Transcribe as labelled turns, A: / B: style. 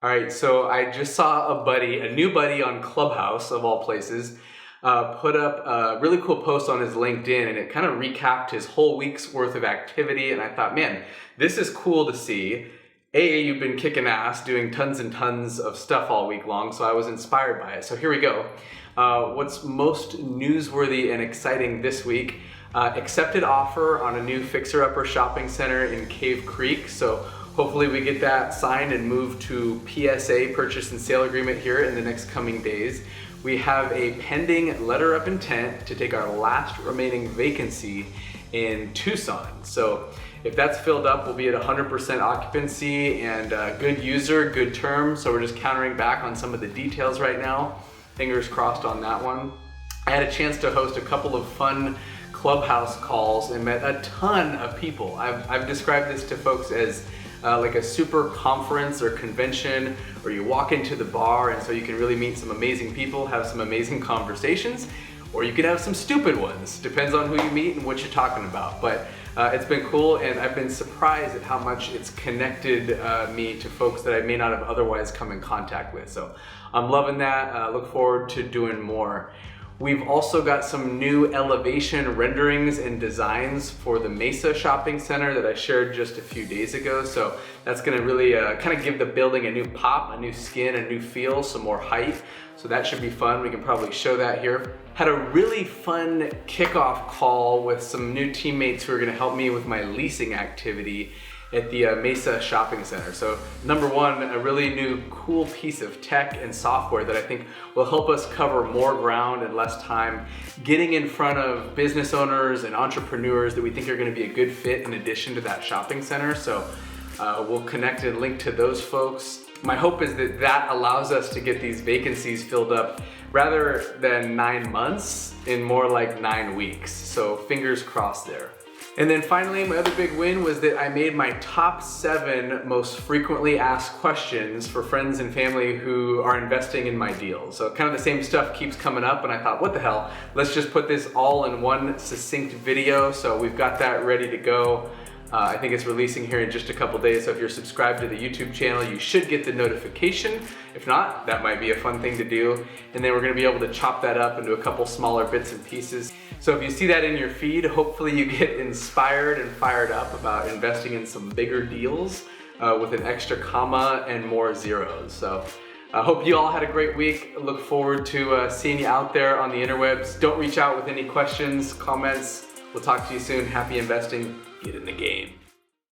A: All right, so I just saw a new buddy on Clubhouse of all places, put up a really cool post on his LinkedIn, and it kind of recapped his whole week's worth of activity. And I thought, man, this is cool to see. You've been kicking ass, doing tons and tons of stuff all week long, so I was inspired by it. So here we go. What's most newsworthy and exciting this week? Accepted offer on a new fixer-upper shopping center in Cave Creek. So hopefully we get that signed and moved to PSA, purchase and sale agreement, here in the next coming days. We have a pending letter of intent to take our last remaining vacancy in Tucson. So if that's filled up, we'll be at 100% occupancy and good user, good terms. So we're just countering back on some of the details right now. Fingers crossed on that one. I had a chance to host a couple of fun Clubhouse calls and met a ton of people. I've described this to folks as like a super conference or convention, where you walk into the bar and so you can really meet some amazing people, have some amazing conversations, or you can have some stupid ones. Depends on who you meet and what you're talking about. But it's been cool, and I've been surprised at how much it's connected me to folks that I may not have otherwise come in contact with. So I'm loving that. Look forward to doing more. We've also got some new elevation renderings and designs for the Mesa shopping center that I shared just a few days ago. So that's gonna really kind of give the building a new pop, a new skin, a new feel, some more height. So that should be fun. We can probably show that here. Had a really fun kickoff call with some new teammates who are gonna help me with my leasing activity at the Mesa shopping center. So number one, a really new cool piece of tech and software that I think will help us cover more ground in less time, getting in front of business owners and entrepreneurs that we think are gonna be a good fit in addition to that shopping center. So we'll connect and link to those folks. My hope is that that allows us to get these vacancies filled up rather than 9 months, in more like 9 weeks. So fingers crossed there. And then finally, my other big win was that I made my top 7 most frequently asked questions for friends and family who are investing in my deals. So kind of the same stuff keeps coming up, and I thought, what the hell? Let's just put this all in one succinct video. So we've got that ready to go. I think it's releasing here in just a couple days, so if you're subscribed to the YouTube channel, you should get the notification. If not, that might be a fun thing to do. And then we're gonna be able to chop that up into a couple smaller bits and pieces. So if you see that in your feed, hopefully you get inspired and fired up about investing in some bigger deals with an extra comma and more zeros. So I hope you all had a great week. Look forward to seeing you out there on the interwebs. Don't reach out with any questions, comments. We'll talk to you soon. Happy investing. Get in the game.